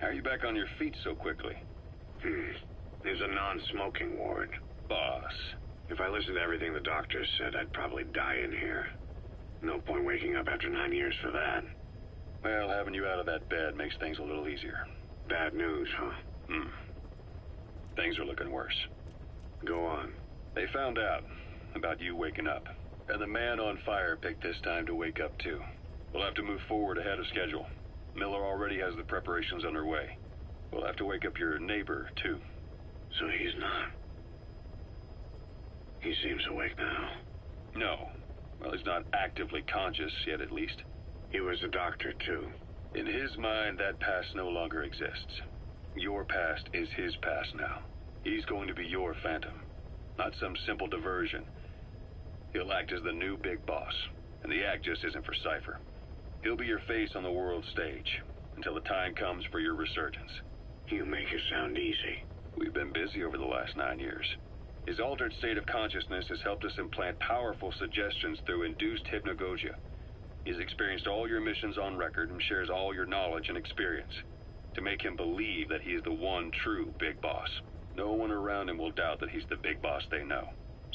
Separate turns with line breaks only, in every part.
How are you back on your feet so quickly?
There's a non-smoking ward.
Boss.
If I listened to everything the doctors said, I'd probably die in here. No point waking up after 9 years for that.
Well, having you out of that bed makes things a little easier.
Bad news, huh?
Things are looking worse.
Go on.
They found out about you waking up, and the man on fire picked this time to wake up too. We'll have to move forward ahead of schedule. Miller already has the preparations underway. We'll have to wake up your neighbor too.
So he's not. He seems awake now.
No. Well, he's not actively conscious yet, at least.
He was a doctor, too.
In his mind, that past no longer exists. Your past is his past now. He's going to be your phantom, not some simple diversion. He'll act as the new big boss, and the act just isn't for Cypher. He'll be your face on the world stage, until the time comes for your resurgence.
You make it sound easy.
We've been busy over the last 9 years. His altered state of consciousness has helped us implant powerful suggestions through induced hypnagogia. He's experienced all your missions on record and shares all your knowledge and experience to make him believe that he is the one true big boss. No one around him will doubt that he's the big boss they know.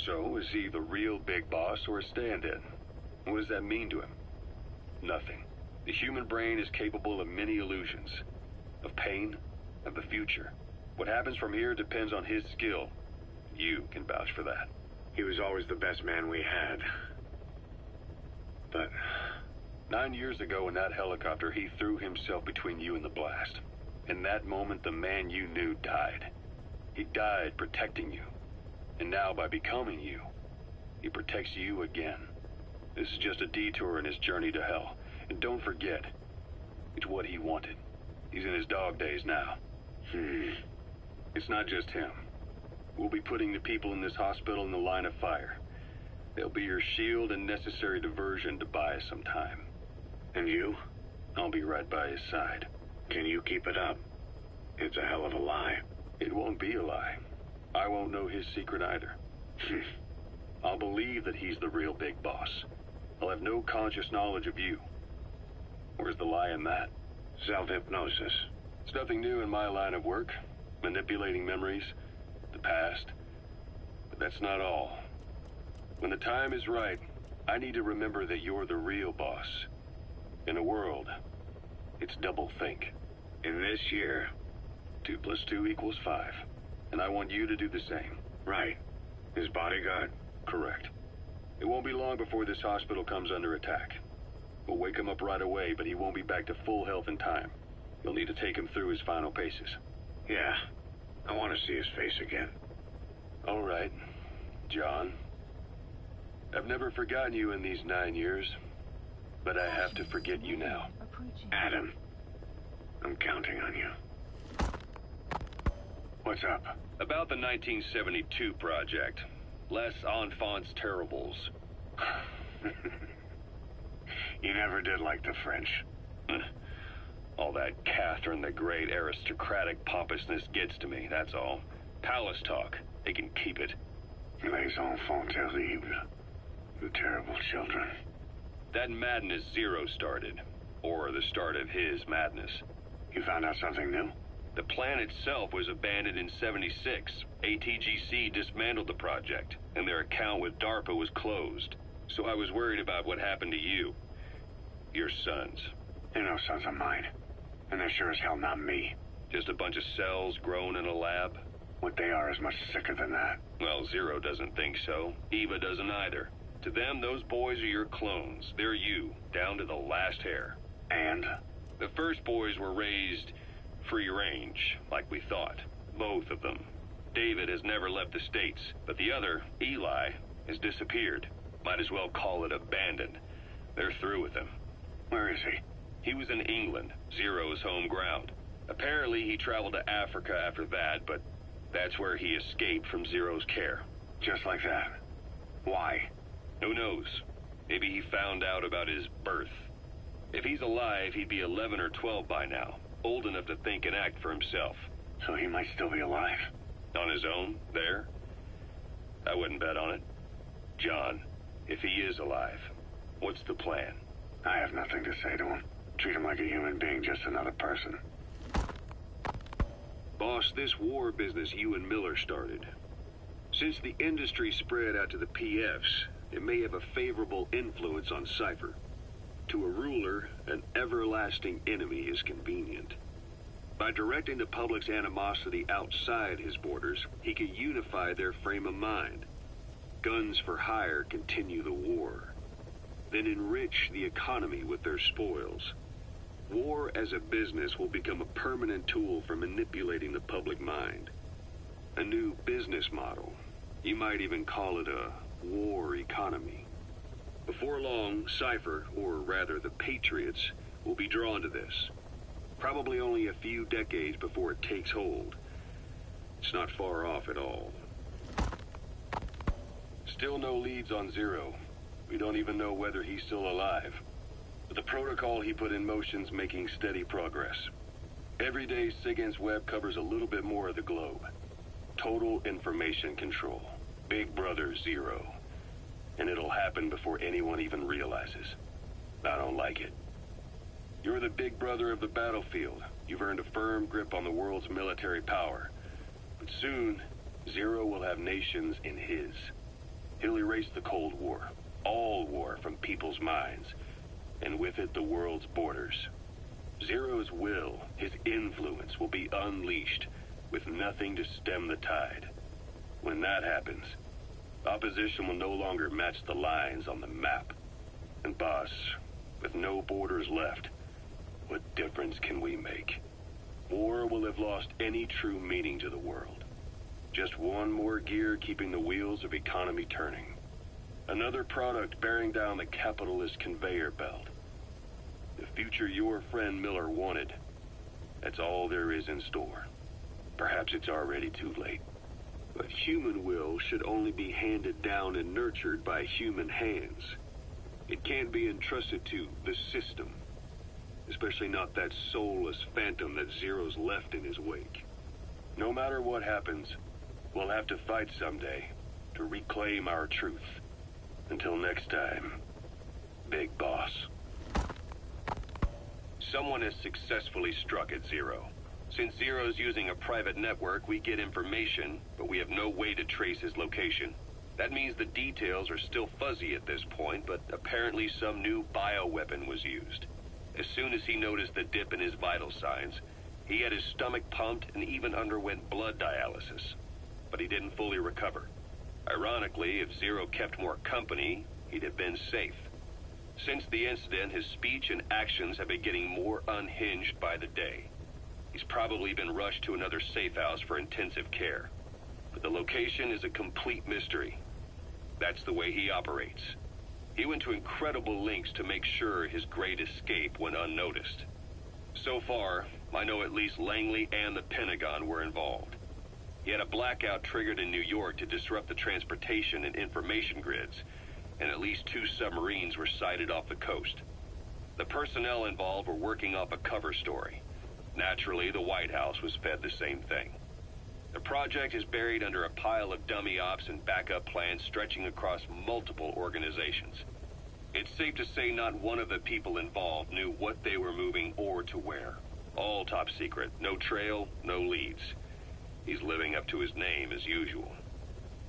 So, is he the real big boss or a stand-in? What does that mean to him? Nothing. The human brain is capable of many illusions. Of pain, of the future. What happens from here depends on his skill. You can vouch for that.
He was always the best man we had. But
9 years ago in that helicopter, he threw himself between you and the blast. In that moment, the man you knew died. He died protecting you. And now, by becoming you, he protects you again. This is just a detour in his journey to hell. And don't forget, it's what he wanted. He's in his dog days now. It's not just him. We'll be putting the people in this hospital in the line of fire. They'll be your shield and necessary diversion to buy us some time.
And you?
I'll be right by his side.
Can you keep it up? It's a hell of a lie.
It won't be a lie. I won't know his secret either. I'll believe that he's the real big boss. I'll have no conscious knowledge of you. Where's the lie in that?
Self-hypnosis.
It's nothing new in my line of work. Manipulating memories, the past. But that's not all. When the time is right, I need to remember that you're the real boss. In a world, it's double think.
In this year,
2 + 2 = 5. And I want you to do the same.
Right. His bodyguard?
Correct. It won't be long before this hospital comes under attack. We'll wake him up right away, but he won't be back to full health in time. You'll need to take him through his final paces.
Yeah. I want to see his face again.
All right, John. I've never forgotten you in these 9 years, but I have to forget you now.
Adam, I'm counting on you. What's up?
About the 1972 project. Les Enfants Terribles.
You never did like the French.
All that Catherine the Great aristocratic pompousness gets to me, that's all. Palace talk. They can keep it.
Les enfants terribles. The terrible children.
That madness Zero started. Or the start of his madness.
You found out something new?
The plan itself was abandoned in '76. ATGC dismantled the project, and their account with DARPA was closed. So I was worried about what happened to you. Your sons.
They're no sons of mine. And they're sure as hell not me.
Just a bunch of cells grown in a lab?
What they are is much sicker than that.
Well, Zero doesn't think so. Eva doesn't either. To them, those boys are your clones. They're you, down to the last hair.
And?
The first boys were raised free range, like we thought. Both of them. David has never left the States, but the other, Eli, has disappeared. Might as well call it abandoned. They're through with him.
Where is he?
He was in England, Zero's home ground. Apparently he traveled to Africa after that, but that's where he escaped from Zero's care.
Just like that. Why?
Who knows? Maybe he found out about his birth. If he's alive, he'd be 11 or 12 by now. Old enough to think and act for himself.
So he might still be alive.
On his own, there? I wouldn't bet on it. John, if he is alive, what's the plan?
I have nothing to say to him. Treat him like a human being, just another person.
Boss, this war business you and Miller started. Since the industry spread out to the PFs, it may have a favorable influence on Cypher. To a ruler, an everlasting enemy is convenient. By directing the public's animosity outside his borders, he can unify their frame of mind. Guns for hire continue the war. Then enrich the economy with their spoils. War as a business will become a permanent tool for manipulating the public mind. A new business model. You might even call it a war economy. Before long, Cypher, or rather the Patriots, will be drawn to this. Probably only a few decades before it takes hold. It's not far off at all. Still no leads on Zero. We don't even know whether he's still alive. But the protocol he put in motion's making steady progress. Every day, SIGINT's web covers a little bit more of the globe. Total information control. Big Brother Zero. And it'll happen before anyone even realizes. I don't like it. You're the big brother of the battlefield. You've earned a firm grip on the world's military power. But soon, Zero will have nations in his. He'll erase the Cold War. All war from people's minds. And with it, the world's borders. Zero's will, his influence, will be unleashed, with nothing to stem the tide. When that happens, opposition will no longer match the lines on the map. And boss, with no borders left, what difference can we make? War will have lost any true meaning to the world. Just one more gear keeping the wheels of economy turning. Another product bearing down the capitalist conveyor belt. The future your friend Miller wanted. That's all there is in store. Perhaps it's already too late. But human will should only be handed down and nurtured by human hands. It can't be entrusted to the system. Especially not that soulless phantom that Zero's left in his wake. No matter what happens, we'll have to fight someday to reclaim our truth. Until next time, Big Boss. Someone has successfully struck at Zero. Since Zero's using a private network, we get information, but we have no way to trace his location. That means the details are still fuzzy at this point, but apparently some new bioweapon was used. As soon as he noticed the dip in his vital signs, he had his stomach pumped and even underwent blood dialysis. But he didn't fully recover. Ironically, if Zero kept more company, he'd have been safe. Since the incident, his speech and actions have been getting more unhinged by the day. He's probably been rushed to another safe house for intensive care. But the location is a complete mystery. That's the way he operates. He went to incredible lengths to make sure his great escape went unnoticed. So far, I know at least Langley and the Pentagon were involved. He had a blackout triggered in New York to disrupt the transportation and information grids, and at least 2 submarines were sighted off the coast. The personnel involved were working off a cover story. Naturally, the White House was fed the same thing. The project is buried under a pile of dummy ops and backup plans stretching across multiple organizations. It's safe to say not one of the people involved knew what they were moving or to where. All top secret, no trail, no leads. He's living up to his name as usual.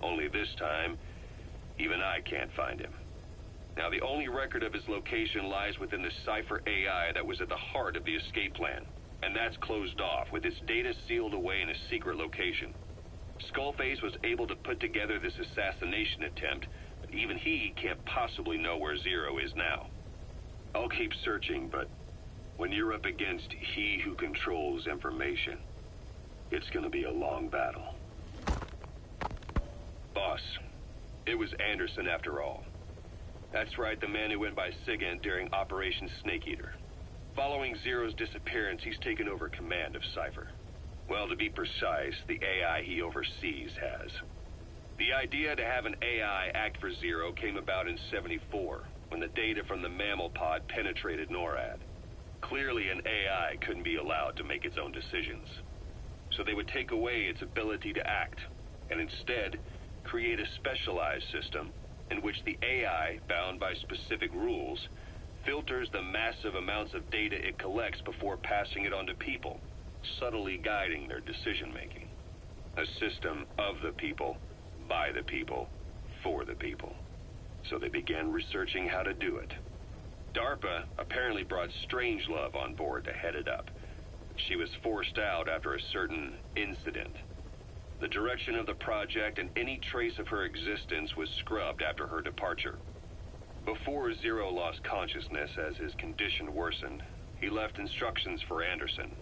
Only this time, even I can't find him. Now, the only record of his location lies within the Cypher AI that was at the heart of the escape plan. And that's closed off, with its data sealed away in a secret location. Skullface was able to put together this assassination attempt, but even he can't possibly know where Zero is now. I'll keep searching, but when you're up against he who controls information, it's gonna be a long battle. Boss, it was Anderson after all. That's right, the man who went by SIGINT during Operation Snake Eater. Following Zero's disappearance, he's taken over command of Cypher. Well, to be precise, the AI he oversees has. The idea to have an AI act for Zero came about in '74, when the data from the mammal pod penetrated NORAD. Clearly, an AI couldn't be allowed to make its own decisions. So they would take away its ability to act, and instead create a specialized system in which the AI, bound by specific rules, filters the massive amounts of data it collects before passing it on to people, subtly guiding their decision-making. A system of the people, by the people, for the people. So they began researching how to do it. DARPA apparently brought Strangelove on board to head it up. She was forced out after a certain incident. The direction of the project and any trace of her existence was scrubbed after her departure. Before Zero lost consciousness as his condition worsened, he left instructions for Anderson.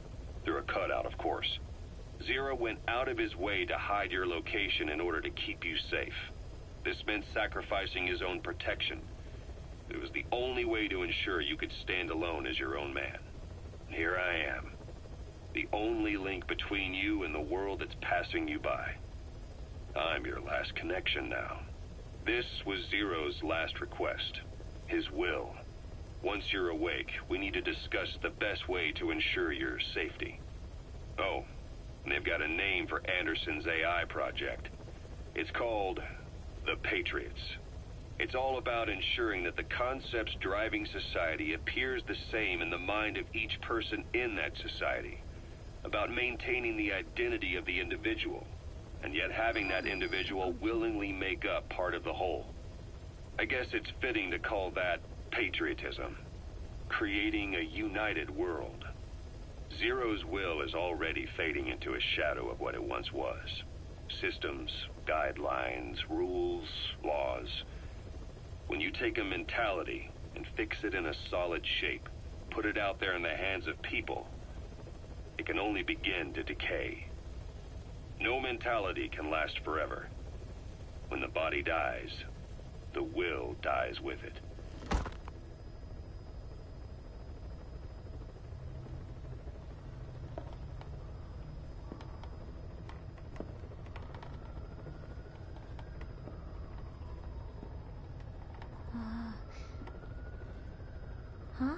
Through a cutout, of course. Zero went out of his way to hide your location in order to keep you safe. This meant sacrificing his own protection. It was the only way to ensure you could stand alone as your own man. Here I am. The only link between you and the world that's passing you by. I'm your last connection now. This was Zero's last request. His will. Once you're awake, we need to discuss the best way to ensure your safety. Oh, and they've got a name for Anderson's AI project. It's called the Patriots. It's all about ensuring that the concepts driving society appears the same in the mind of each person in that society. About maintaining the identity of the individual, and yet having that individual willingly make up part of the whole. I guess it's fitting to call that patriotism. Creating a united world. Zero's will is already fading into a shadow of what it once was. Systems, guidelines, rules, laws. When you take a mentality and fix it in a solid shape, put it out there in the hands of people, it can only begin to decay. No mentality can last forever. When the body dies, the will dies with it.
Huh?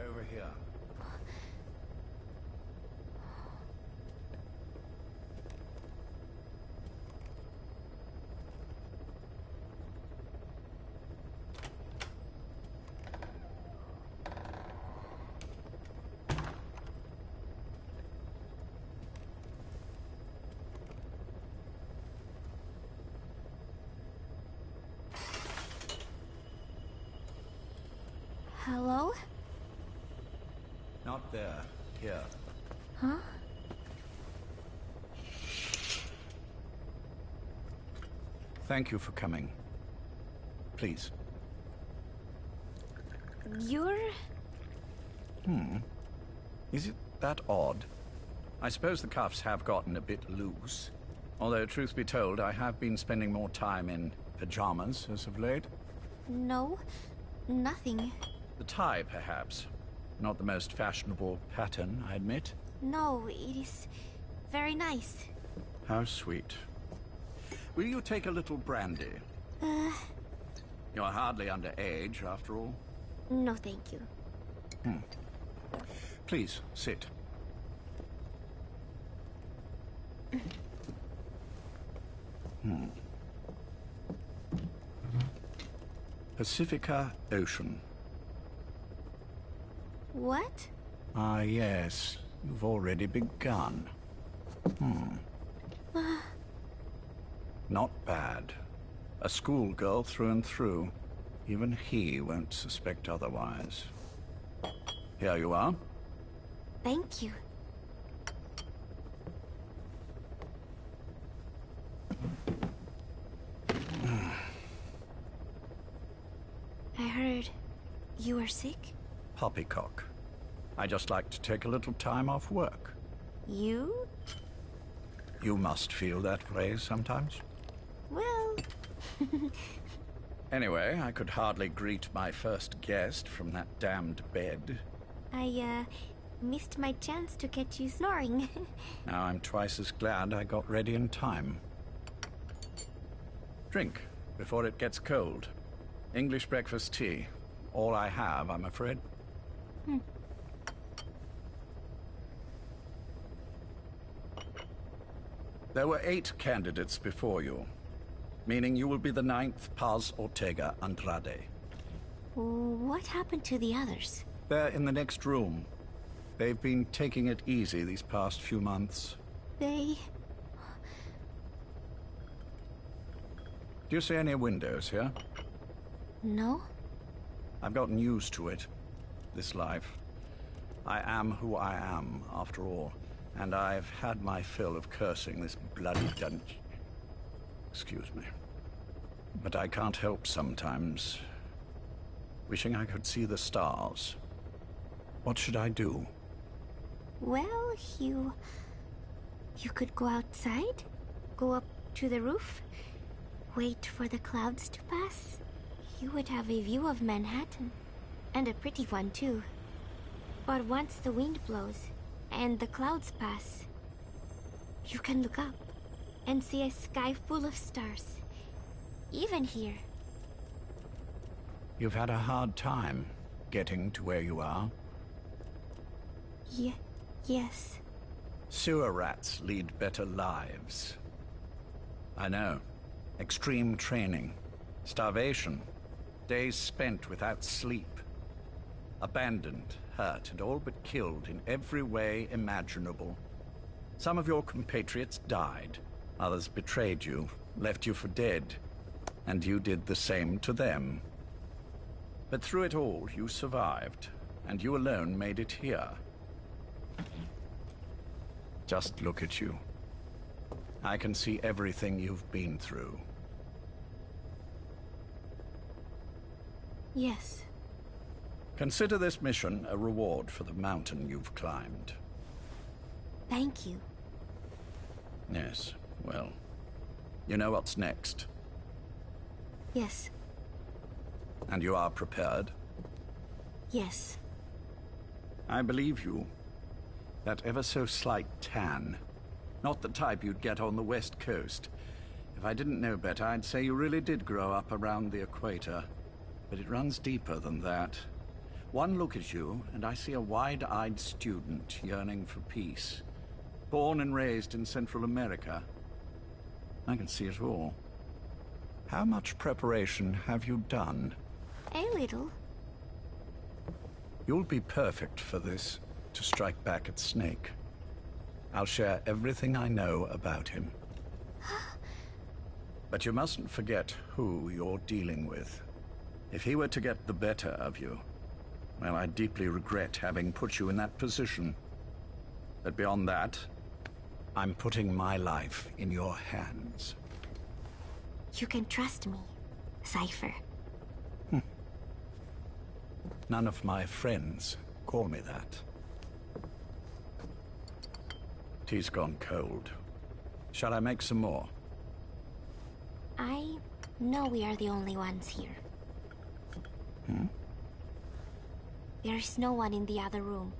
Over here.
Hello?
Not there. Here.
Huh?
Thank you for coming. Please.
You're...
Is it that odd? I suppose the cuffs have gotten a bit loose. Although, truth be told, I have been spending more time in pajamas as of late.
No, nothing.
The tie, perhaps. Not the most fashionable pattern, I admit.
No, it is very nice.
How sweet. Will you take a little brandy? You're hardly underage, after all.
No, thank you.
Please, sit. Pacifica Ocean.
What?
Ah, yes. You've already begun. Not bad. A schoolgirl through and through. Even he won't suspect otherwise. Here you are.
Thank you. I heard you were sick?
Poppycock. I just like to take a little time off work.
You?
You must feel that way sometimes.
Well...
Anyway, I could hardly greet my first guest from that damned bed.
I, missed my chance to catch you snoring.
Now I'm twice as glad I got ready in time. Drink, before it gets cold. English breakfast tea. All I have, I'm afraid. There were 8 candidates before you, meaning you will be the 9th Paz Ortega Andrade.
What happened to the others?
They're in the next room. They've been taking it easy these past few months.
They...
Do you see any windows here?
No?
I've gotten used to it. This life. I am who I am, after all. And I've had my fill of cursing this bloody dungeon. Excuse me. But I can't help sometimes wishing I could see the stars. What should I do?
Well, you could go outside, go up to the roof, wait for the clouds to pass. You would have a view of Manhattan, and a pretty one too. But once the wind blows, and the clouds pass, you can look up and see a sky full of stars, even here.
You've had a hard time getting to where you are.
Yes.
Sewer rats lead better lives. I know. Extreme training, starvation, days spent without sleep. Abandoned, hurt, and all but killed in every way imaginable. Some of your compatriots died. Others betrayed you, left you for dead. And you did the same to them. But through it all, you survived. And you alone made it here. Just look at you. I can see everything you've been through.
Yes.
Consider this mission a reward for the mountain you've climbed.
Thank you.
Yes, well, you know what's next.
Yes.
And you are prepared?
Yes.
I believe you. That ever so slight tan. Not the type you'd get on the West Coast. If I didn't know better, I'd say you really did grow up around the equator. But it runs deeper than that. One look at you, and I see a wide-eyed student yearning for peace. Born and raised in Central America. I can see it all. How much preparation have you done?
A little.
You'll be perfect for this, to strike back at Snake. I'll share everything I know about him. But you mustn't forget who you're dealing with. If he were to get the better of you, well, I deeply regret having put you in that position. But beyond that, I'm putting my life in your hands.
You can trust me, Cypher.
None of my friends call me that. Tea's gone cold. Shall I make some more?
I know we are the only ones here. There's no one in the other room.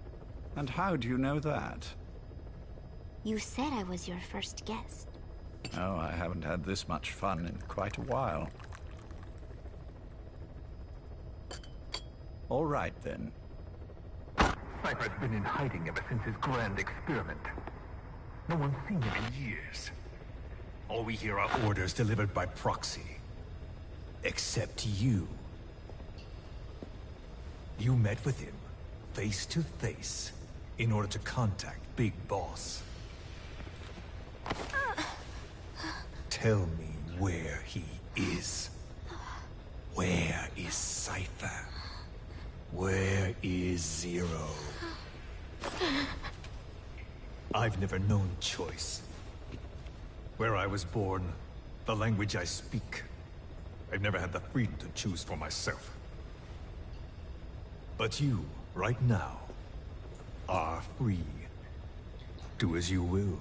And how do you know that?
You said I was your first guest.
Oh, I haven't had this much fun in quite a while. All right, then.
Cypher's been in hiding ever since his grand experiment. No one's seen him in years.
All we hear are orders delivered by proxy. Except you. You met with him, face to face, in order to contact Big Boss. Tell me where he is. Where is Cypher? Where is Zero? I've never known choice. Where I was born, the language I speak, I've never had the freedom to choose for myself. But you, right now, are free. Do as you will.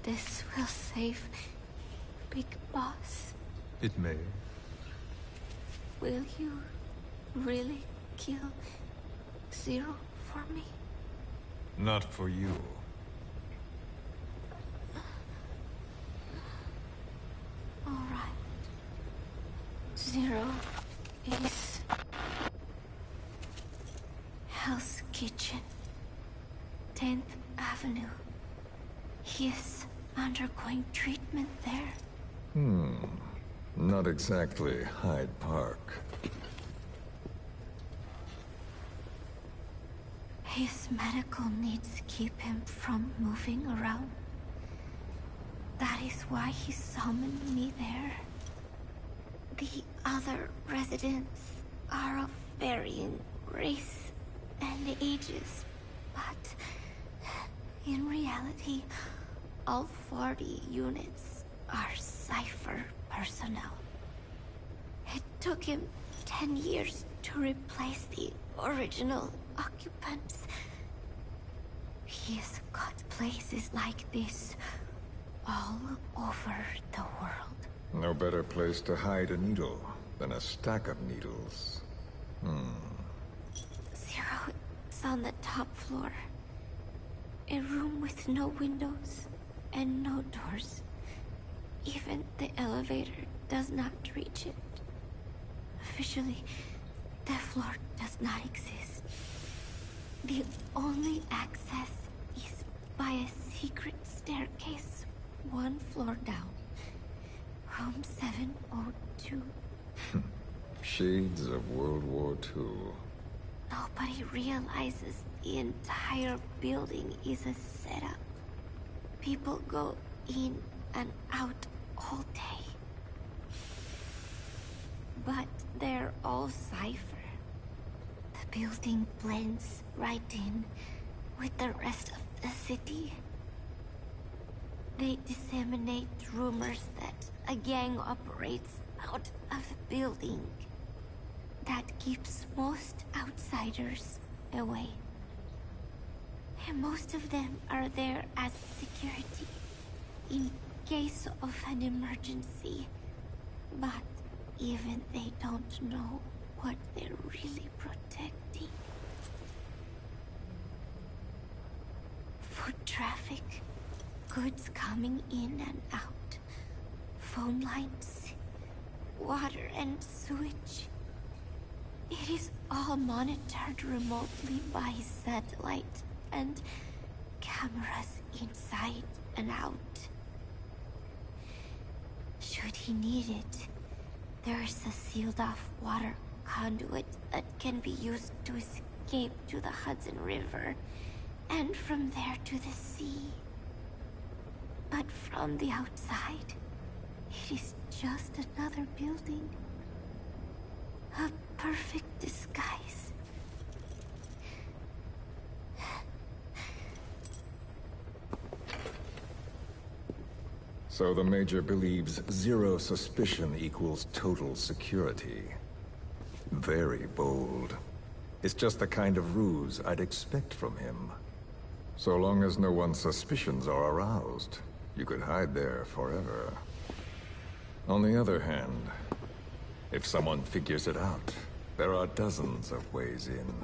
This will save Big Boss.
It may.
Will you really kill Zero for me?
Not for you.
All right. Zero is Hell's Kitchen, 10th Avenue. He is undergoing treatment there.
Not exactly Hyde Park.
His medical needs keep him from moving around. That is why he summoned me there. The other residents are of varying race and ages, but in reality, all 40 units are Cypher personnel. It took him 10 years to replace the original occupants. He's got places like this all over the world.
No better place to hide a needle than a stack of needles.
Zero is on the top floor. A room with no windows and no doors. Even the elevator does not reach it. Officially, the floor does not exist. The only access is by a secret staircase 1 floor down. Room 702.
Shades of World War II.
Nobody realizes the entire building is a setup. People go in and out all day. But they're all Cypher. The building blends right in with the rest of the city. They disseminate rumors that a gang operates out of the building. That keeps most outsiders away. And most of them are there as security, in case of an emergency. But even they don't know what they're really protecting. Foot traffic, goods coming in and out, phone lines, water and sewage. It is all monitored remotely by satellite and cameras inside and out. Should he need it, there's a sealed-off water conduit that can be used to escape to the Hudson River, and from there to the sea. But from the outside, it is just another building. A perfect disguise.
So the Major believes zero suspicion equals total security. Very bold. It's just the kind of ruse I'd expect from him. So long as no one's suspicions are aroused, you could hide there forever. On the other hand, if someone figures it out, there are dozens of ways in.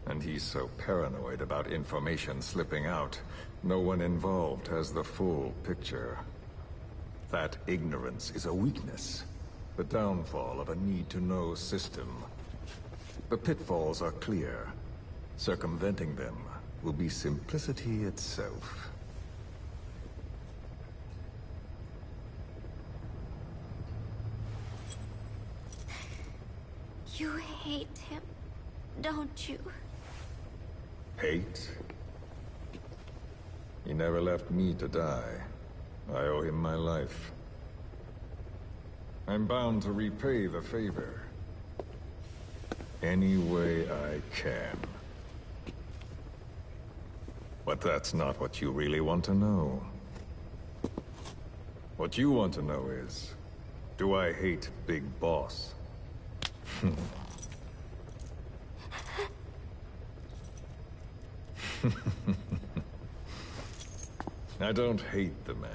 And he's so paranoid about information slipping out, no one involved has the full picture. That ignorance is a weakness, the downfall of a need-to-know system. The pitfalls are clear. Circumventing them will be simplicity itself.
You hate him, don't you?
Hate? He never left me to die. I owe him my life. I'm bound to repay the favor. Any way I can. But that's not what you really want to know. What you want to know is, do I hate Big Boss? I don't hate the man.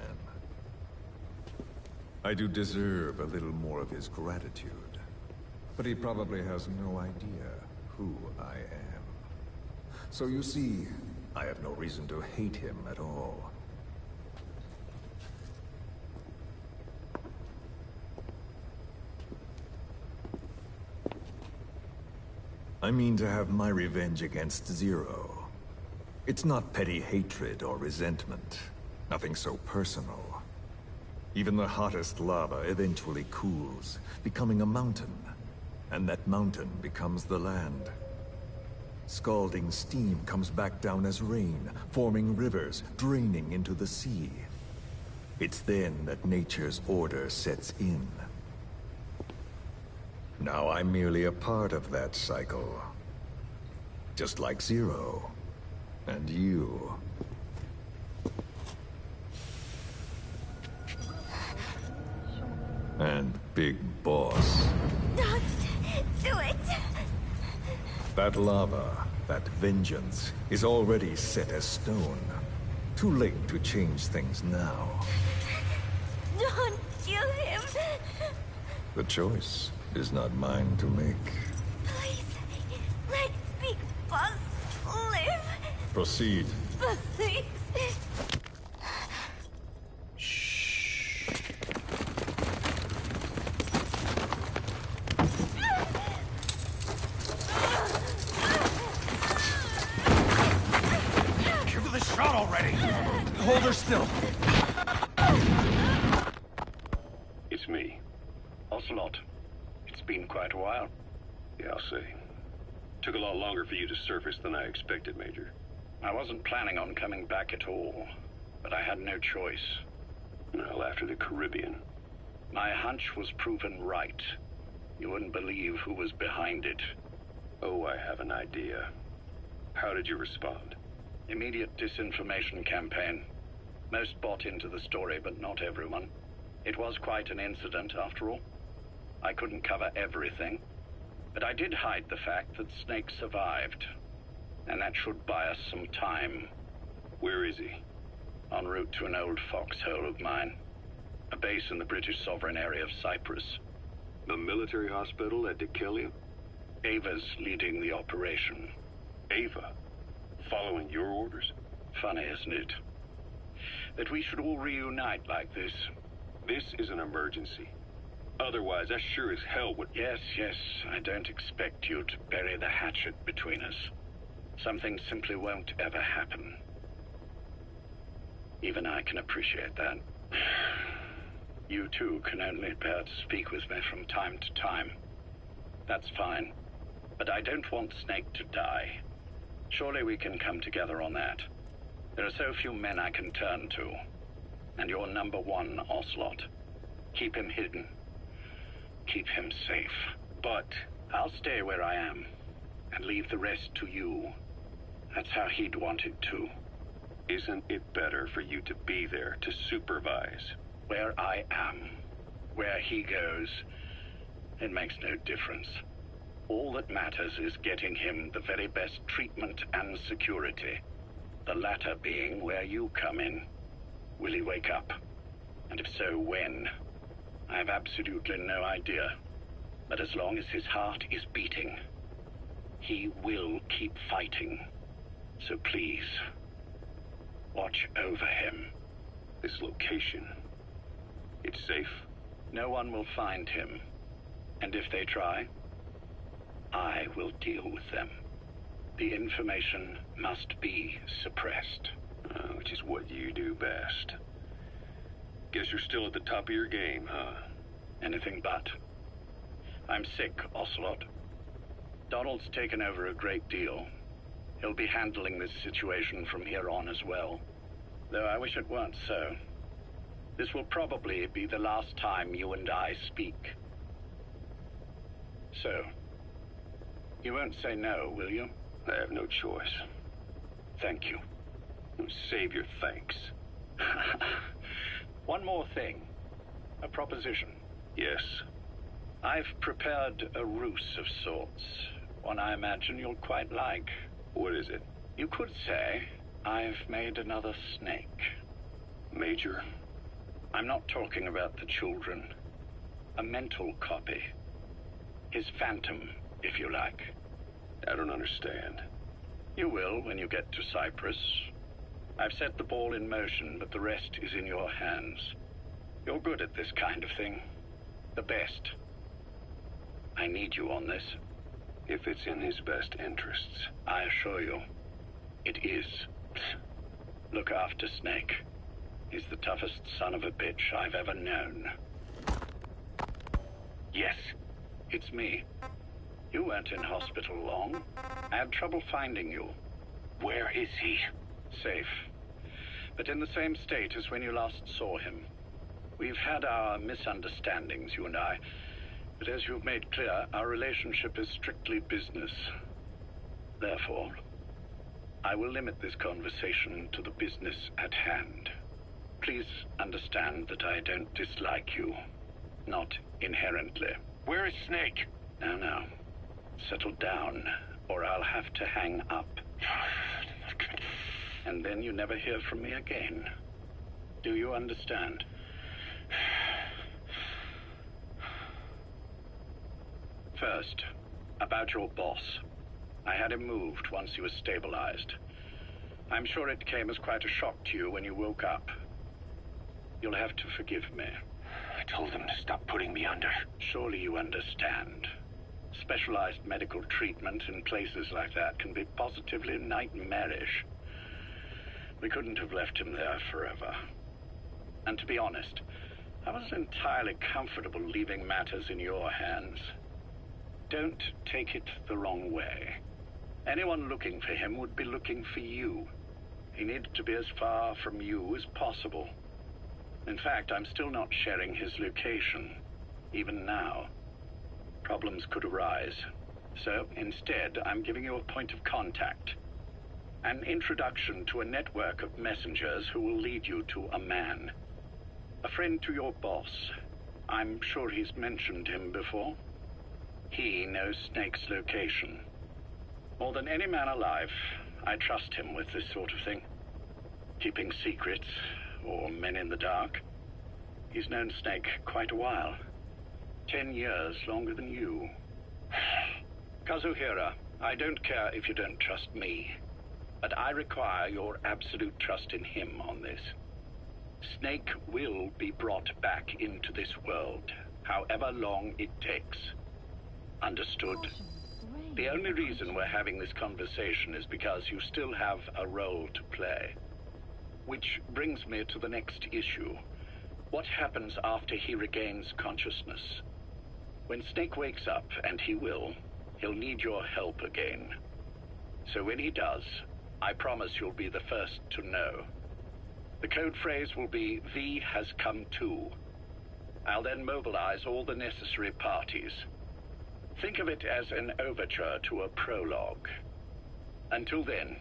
I do deserve a little more of his gratitude. But he probably has no idea who I am. So you see, I have no reason to hate him at all. I mean to have my revenge against Zero. It's not petty hatred or resentment. Nothing so personal. Even the hottest lava eventually cools, becoming a mountain. And that mountain becomes the land. Scalding steam comes back down as rain, forming rivers, draining into the sea. It's then that nature's order sets in. Now I'm merely a part of that cycle. Just like Zero. And you. And Big Boss.
Don't do it!
That lava, that vengeance, is already set as stone. Too late to change things now.
Don't kill him!
The choice is not mine to make.
Please, let Big Boss live!
Proceed.
Please!
Give her the shot already! Hold her still.
It's me.
Ocelot. It's been quite a while.
Yeah, I'll say. Took a lot longer for you to surface than I expected, Major.
I wasn't planning on coming back at all, but I had no choice.
Well, after the Caribbean.
My hunch was proven right. You wouldn't believe who was behind it.
Oh, I have an idea. How did you respond?
Immediate disinformation campaign. Most bought into the story, but not everyone. It was quite an incident, after all. I couldn't cover everything, but I did hide the fact that Snake survived. And that should buy us some time.
Where is he?
En route to an old foxhole of mine. A base in the British sovereign area of Cyprus.
The military hospital at Dikelia?
Ava's leading the operation.
Ava? Following your orders?
Funny, isn't it? That we should all reunite like this.
This is an emergency. Otherwise, I sure as hell would...
Yes, I don't expect you to bury the hatchet between us. Something simply won't ever happen. Even I can appreciate that. You too can only bear to speak with me from time to time. That's fine. But I don't want Snake to die. Surely we can come together on that. There are so few men I can turn to. And you're number one, Ocelot. Keep him hidden. Keep him safe. But I'll stay where I am. And leave the rest to you. That's how he'd want it too.
Isn't it better for you to be there to supervise?
Where I am, where he goes, it makes no difference. All that matters is getting him the very best treatment and security. The latter being where you come in. Will he wake up? And if so, when? I have absolutely no idea. But as long as his heart is beating, he will keep fighting. So please, watch over him.
This location, it's safe?
No one will find him. And if they try, I will deal with them. The information must be suppressed.
Which is what you do best. Guess you're still at the top of your game, huh?
Anything but. I'm sick, Ocelot. Donald's taken over a great deal. He'll be handling this situation from here on as well. Though I wish it weren't so. This will probably be the last time you and I speak. So, you won't say no, will you?
I have no choice.
Thank you.
Save your thanks.
One more thing. A proposition.
Yes.
I've prepared a ruse of sorts. One I imagine you'll quite like.
What is it?
You could say I've made another Snake.
Major?
I'm not talking about the children. A mental copy. His phantom, if you like.
I don't understand.
You will when you get to Cyprus. I've set the ball in motion, but the rest is in your hands. You're good at this kind of thing. The best. I need you on this.
If it's in his best interests.
I assure you. It is. Look after Snake. He's the toughest son of a bitch I've ever known. Yes, it's me. You weren't in hospital long. I had trouble finding you.
Where is he?
Safe. But in the same state as when you last saw him. We've had our misunderstandings, you and I. But as you've made clear, our relationship is strictly business. Therefore, I will limit this conversation to the business at hand. Please understand that I don't dislike you. Not inherently.
Where is Snake?
Now. Settle down, or I'll have to hang up. And then you never hear from me again. Do you understand? First, about your boss. I had him moved once he was stabilized. I'm sure it came as quite a shock to you when you woke up. You'll have to forgive me.
I told him to stop putting me under.
Surely you understand. Specialized medical treatment in places like that can be positively nightmarish. We couldn't have left him there forever. And to be honest, I wasn't entirely comfortable leaving matters in your hands. Don't take it the wrong way. Anyone looking for him would be looking for you. He needed to be as far from you as possible. In fact, I'm still not sharing his location, even now. Problems could arise. So, instead, I'm giving you a point of contact. An introduction to a network of messengers who will lead you to a man. A friend to your boss. I'm sure he's mentioned him before. He knows Snake's location. More than any man alive, I trust him with this sort of thing. Keeping secrets, or men in the dark. He's known Snake quite a while. 10 years longer than you. Kazuhira, I don't care if you don't trust me, but I require your absolute trust in him on this. Snake will be brought back into this world, however long it takes. Understood? The only reason we're having this conversation is because you still have a role to play. Which brings me to the next issue. What happens after he regains consciousness? When Snake wakes up, and he will, he'll need your help again. So when he does, I promise you'll be the first to know. The code phrase will be, V has come to. I'll then mobilize all the necessary parties. Think of it as an overture to a prologue. Until then,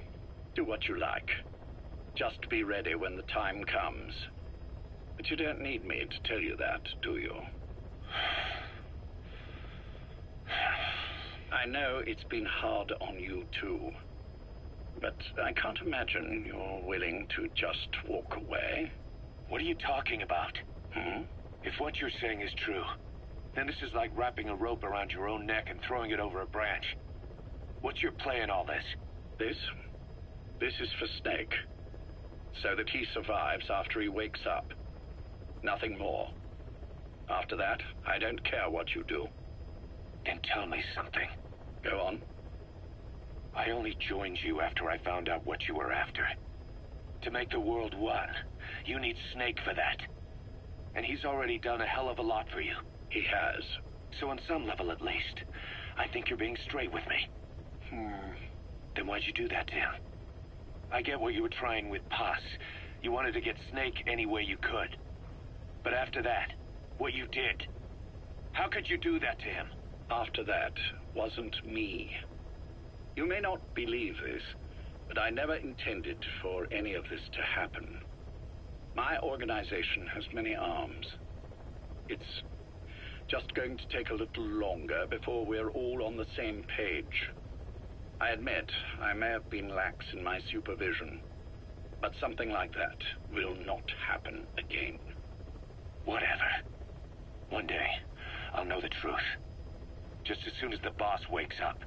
do what you like. Just be ready when the time comes. But you don't need me to tell you that, do you? I know it's been hard on you too. But I can't imagine you're willing to just walk away.
What are you talking about? If what you're saying is true, then this is like wrapping a rope around your own neck and throwing it over a branch. What's your play in all this?
This is for Snake. So that he survives after he wakes up. Nothing more. After that, I don't care what you do.
Then tell me something.
Go on.
I only joined you after I found out what you were after. To make the world one, you need Snake for that. And he's already done a hell of a lot for you.
He has.
So on some level at least, I think you're being straight with me. Then why'd you do that to him? I get what you were trying with Paz. You wanted to get Snake any way you could. But after that, what you did, how could you do that to him?
After that wasn't me. You may not believe this, but I never intended for any of this to happen. My organization has many arms. It's just going to take a little longer before we're all on the same page. I admit I may have been lax in my supervision, but something like that will not happen again.
Whatever. One day, I'll know the truth. Just as soon as the boss wakes up.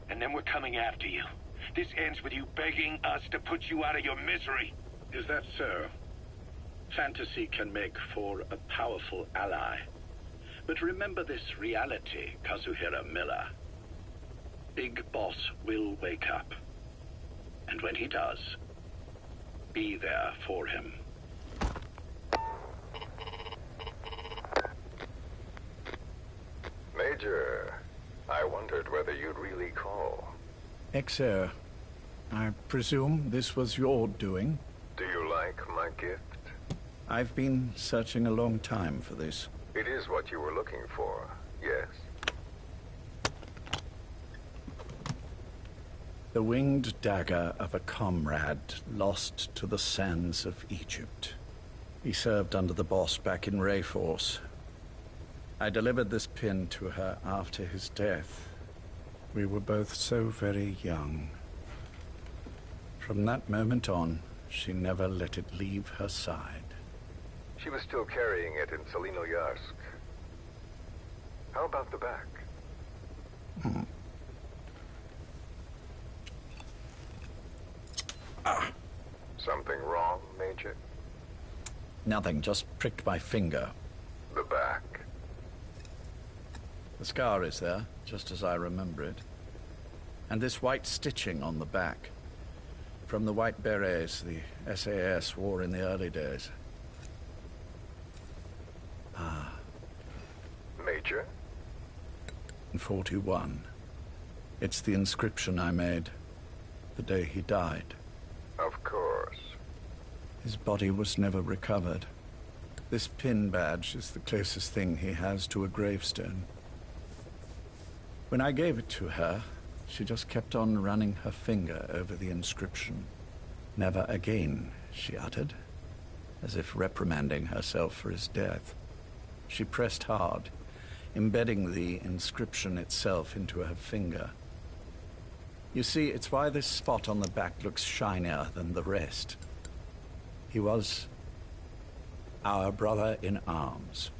And then we're coming after you. This ends with you begging us to put you out of your misery.
Is that so? Fantasy can make for a powerful ally. But remember this reality, Kazuhira Miller. Big Boss will wake up. And when he does, be there for him.
Major, I wondered whether you'd really call.
Exer, I presume this was your doing?
Do you like my gift?
I've been searching a long time for this.
It is what you were looking for, yes?
The winged dagger of a comrade lost to the sands of Egypt. He served under the boss back in Rayforce. I delivered this pin to her after his death. We were both so very young. From that moment on, she never let it leave her side.
She was still carrying it in Selinoyarsk. How about the back? Something wrong, Major?
Nothing, just pricked my finger.
The back.
The scar is there, just as I remember it. And this white stitching on the back. From the white berets the SAS wore in the early days.
Major?
In 41. It's the inscription I made the day he died.
Of course.
His body was never recovered. This pin badge is the closest thing he has to a gravestone. When I gave it to her, she just kept on running her finger over the inscription. Never again, she uttered, as if reprimanding herself for his death. She pressed hard, embedding the inscription itself into her finger. You see, it's why this spot on the back looks shinier than the rest. He was our brother in arms.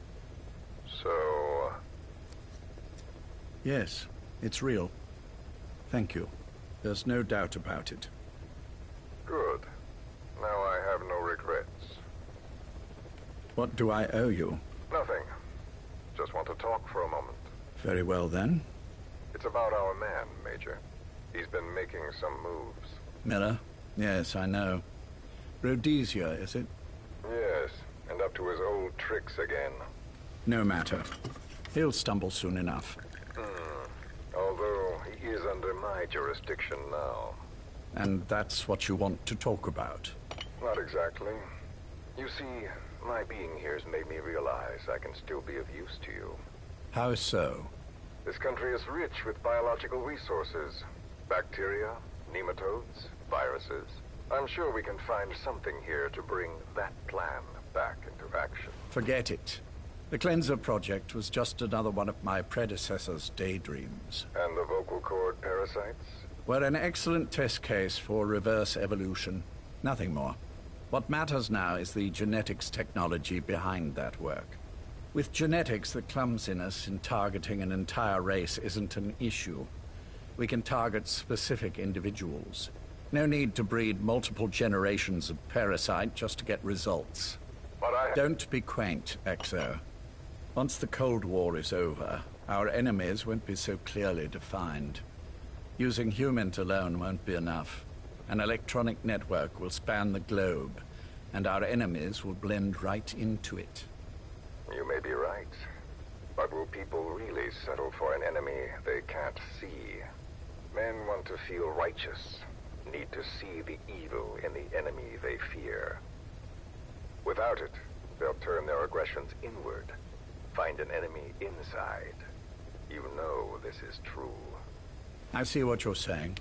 So...
Yes, it's real. Thank you. There's no doubt about it.
Good. Now I have no regrets.
What do I owe you?
Nothing. Just want to talk for a moment.
Very well, then.
It's about our man, Major. He's been making some moves.
Miller? Yes, I know. Rhodesia, is it?
Yes, and up to his old tricks again.
No matter. He'll stumble soon enough.
Although he is under my jurisdiction now.
And that's what you want to talk about?
Not exactly. You see, my being here has made me realize I can still be of use to you.
How so?
This country is rich with biological resources. Bacteria, nematodes, viruses. I'm sure we can find something here to bring that plan back into action.
Forget it. The Cleanser Project was just another one of my predecessor's daydreams.
And the vocal cord parasites?
Were an excellent test case for reverse evolution. Nothing more. What matters now is the genetics technology behind that work. With genetics, the clumsiness in targeting an entire race isn't an issue. We can target specific individuals. No need to breed multiple generations of parasite just to get results.
But
Don't be quaint, Exo. Once the Cold War is over, our enemies won't be so clearly defined. Using humans alone won't be enough. An electronic network will span the globe, and our enemies will blend right into it.
You may be right. But will people really settle for an enemy they can't see? Men want to feel righteous, need to see the evil in the enemy they fear. Without it, they'll turn their aggressions inward, find an enemy inside. You know this is true.
I see what you're saying.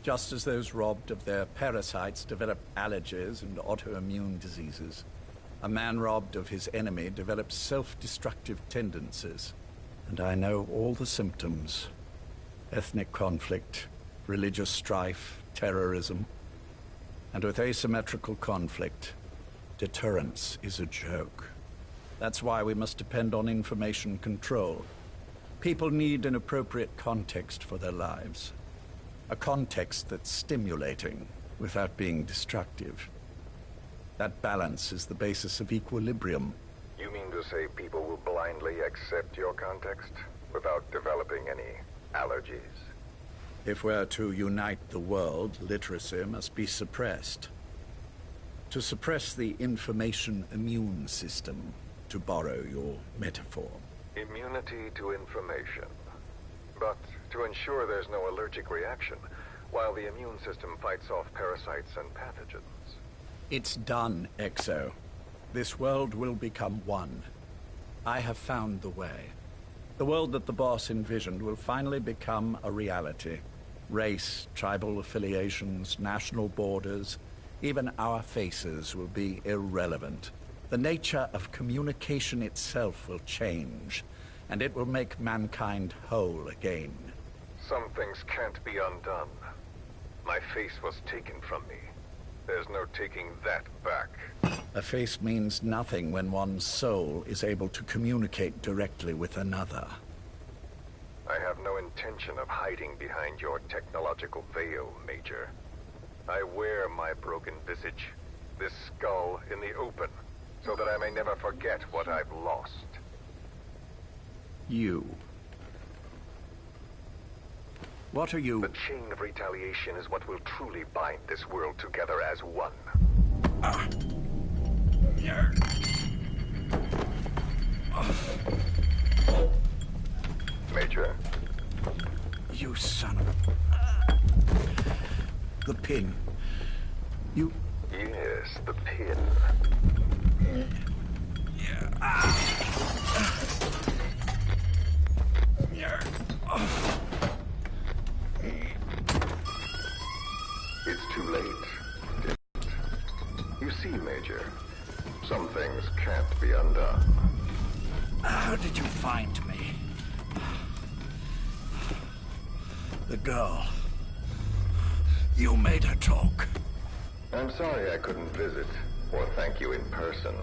Just as those robbed of their parasites develop allergies and autoimmune diseases, a man robbed of his enemy develops self-destructive tendencies. And I know all the symptoms. Ethnic conflict, religious strife, terrorism. And with asymmetrical conflict, deterrence is a joke. That's why we must depend on information control. People need an appropriate context for their lives. A context that's stimulating without being destructive. That balance is the basis of equilibrium.
You mean to say people will blindly accept your context without developing any allergies?
If we're to unite the world, literacy must be suppressed. To suppress the information immune system, to borrow your metaphor.
Immunity to information. But to ensure there's no allergic reaction, while the immune system fights off parasites and pathogens.
It's done, Exo. This world will become one. I have found the way. The world that the boss envisioned will finally become a reality. Race, tribal affiliations, national borders, even our faces will be irrelevant. The nature of communication itself will change, and it will make mankind whole again.
Some things can't be undone. My face was taken from me. There's no taking that back.
A face means nothing when one's soul is able to communicate directly with another.
I have no intention of hiding behind your technological veil, Major. I wear my broken visage, this skull, in the open, so that I may never forget what I've lost.
You. What are you?
The chain of retaliation is what will truly bind this world together as one. Major.
You son of a... The pin. You...
Yes, the pin. It's too late. You see, Major, some things can't be undone.
How did you find me? The girl. You made her talk.
I'm sorry I couldn't visit or thank you in person,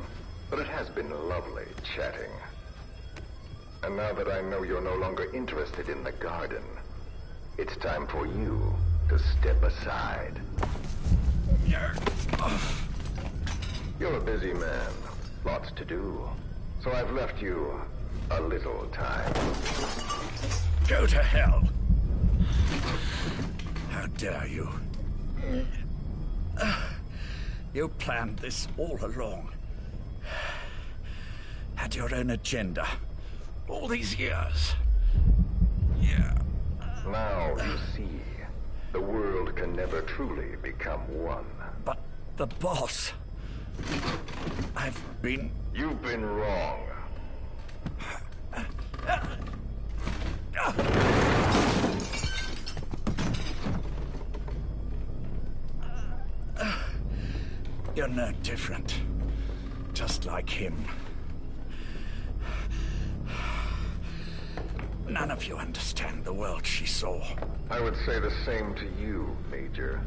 but it has been lovely chatting. And now that I know you're no longer interested in the garden, it's time for you to step aside. You're a busy man, lots to do, so I've left you a little time.
Go to hell. How dare you? You planned this all along. Had your own agenda. All these years. Yeah.
Now you see, the world can never truly become one.
But the boss...
You've been wrong.
You're no different. Just like him. None of you understand the world she saw.
I would say the same to you, Major.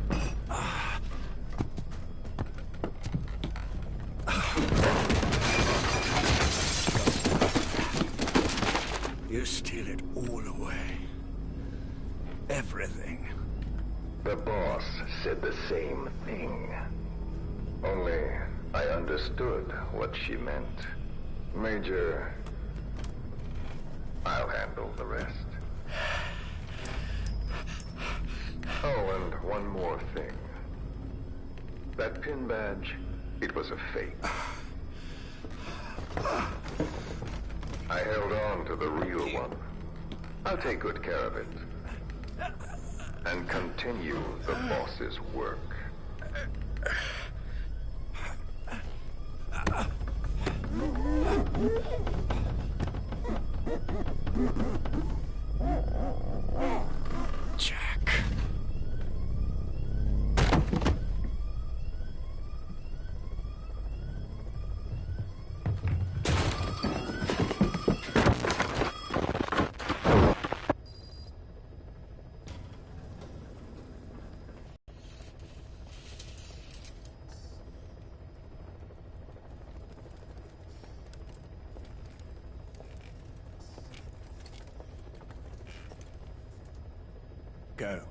You steal it all away. Everything.
The boss said the same thing. Only, I understood what she meant. Major, I'll handle the rest. Oh, and one more thing. That pin badge, it was a fake. I held on to the real one. I'll take good care of it. And continue the boss's work.
Jack. Go.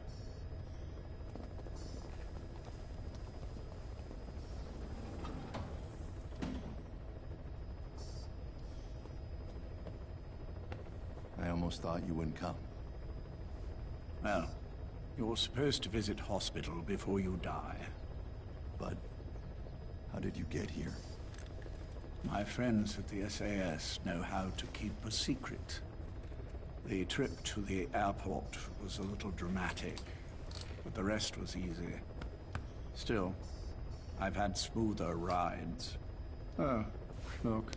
I almost thought you wouldn't come.
Well, You're supposed to visit hospital before you die.
But how did you get here?
My friends at the SAS know how to keep a secret. The trip to the airport was a little dramatic, but the rest was easy. Still, I've had smoother rides. Oh, look.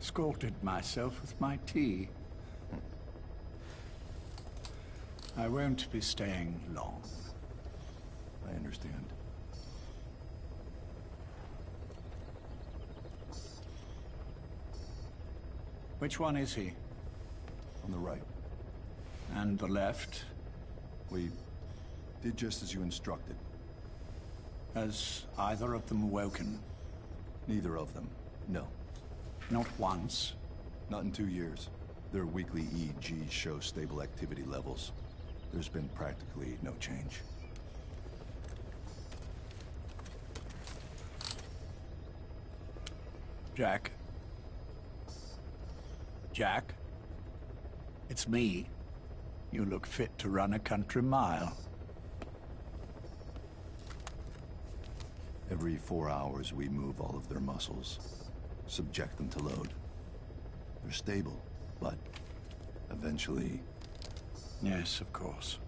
Scalded myself with my tea. I won't be staying long.
I understand.
Which one is he?
On the right.
And the left?
We did just as you instructed.
Has either of them awoken?
Neither of them, no.
Not once?
Not in 2 years. Their weekly EEGs show stable activity levels. There's been practically no change.
Jack? Jack? It's me. You look fit to run a country mile.
Every 4 hours, we move all of their muscles, subject them to load. They're stable, but eventually...
Yes, of course.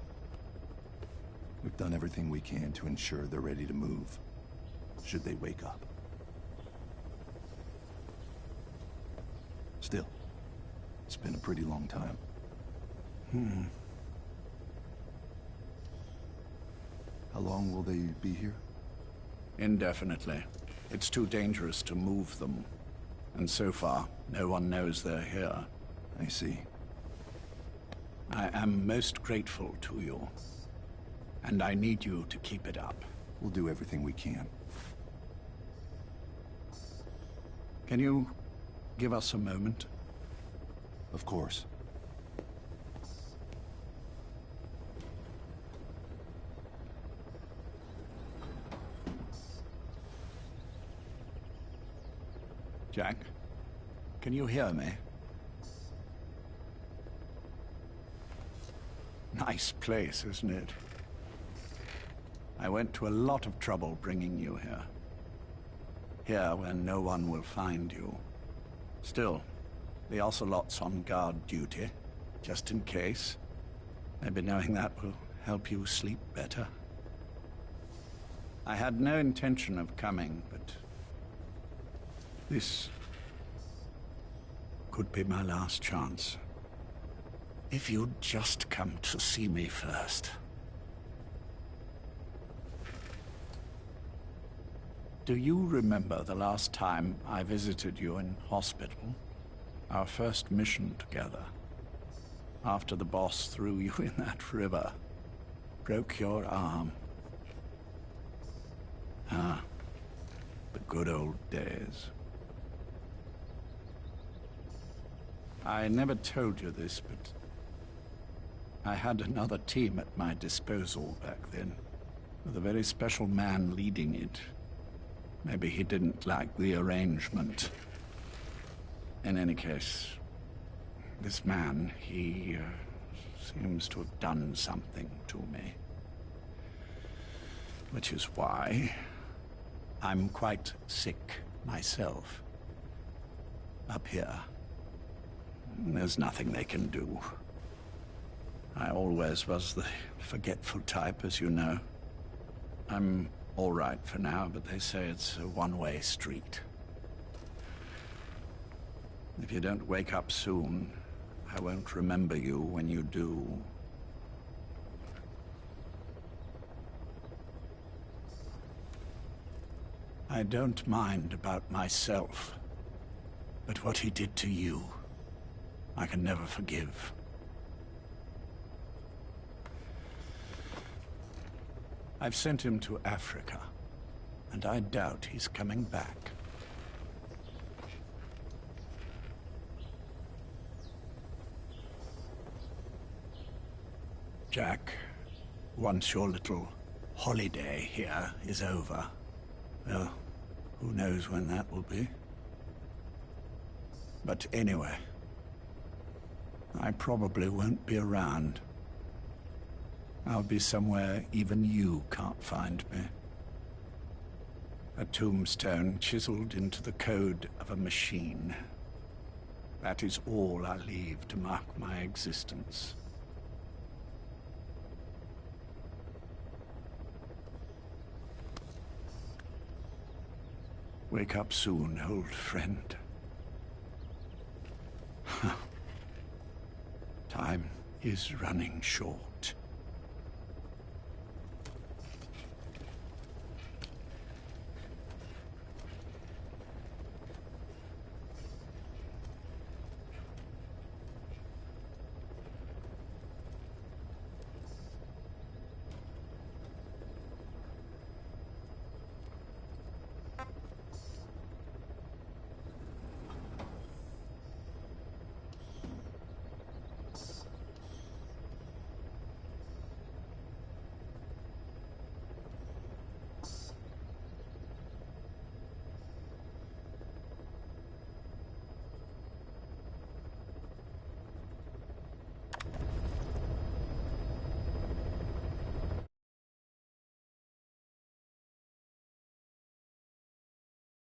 We've done everything we can to ensure they're ready to move, should they wake up. Still, it's been a pretty long time. How long will they be here?
Indefinitely. It's too dangerous to move them. And so far, no one knows they're here.
I see.
I am most grateful to you. And I need you to keep it up.
We'll do everything we can.
Can you give us a moment?
Of course.
Jack, can you hear me? Nice place, isn't it? I went to a lot of trouble bringing you here. Here, where no one will find you. Still, the Ocelot's on guard duty, just in case. Maybe knowing that will help you sleep better. I had no intention of coming, but this could be my last chance. If you'd just come to see me first. Do you remember the last time I visited you in hospital? Our first mission together. After the boss threw you in that river. Broke your arm. Ah, the good old days. I never told you this, but I had another team at my disposal back then, with a very special man leading it. Maybe he didn't like the arrangement. In any case, this man, he seems to have done something to me. Which is why I'm quite sick myself. Up here. There's nothing they can do. I always was the forgetful type, as you know. I'm all right for now, but they say it's a one-way street. If you don't wake up soon, I won't remember you when you do. I don't mind about myself, but what he did to you, I can never forgive. I've sent him to Africa, and I doubt he's coming back. Jack, once your little holiday here is over, well, who knows when that will be? But anyway, I probably won't be around. I'll be somewhere even you can't find me. A tombstone chiseled into the code of a machine. That is all I leave to mark my existence. Wake up soon, old friend. Time is running short.